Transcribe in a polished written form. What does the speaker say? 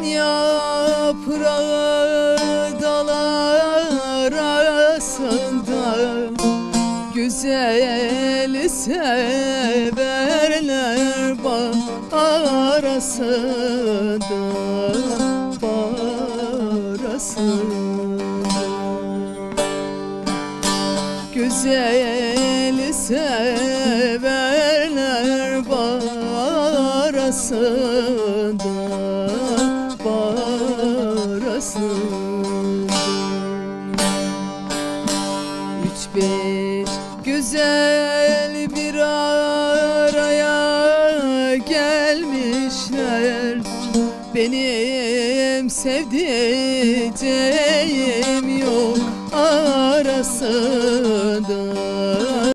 yaprağı dal arasında, güzeli severler bağ arasında, bağ arasında. Güzeli severler bağ arasında, bağ arasında. Üç beş güzel bir araya gelmişler, benim sevdiceğim yok arasında,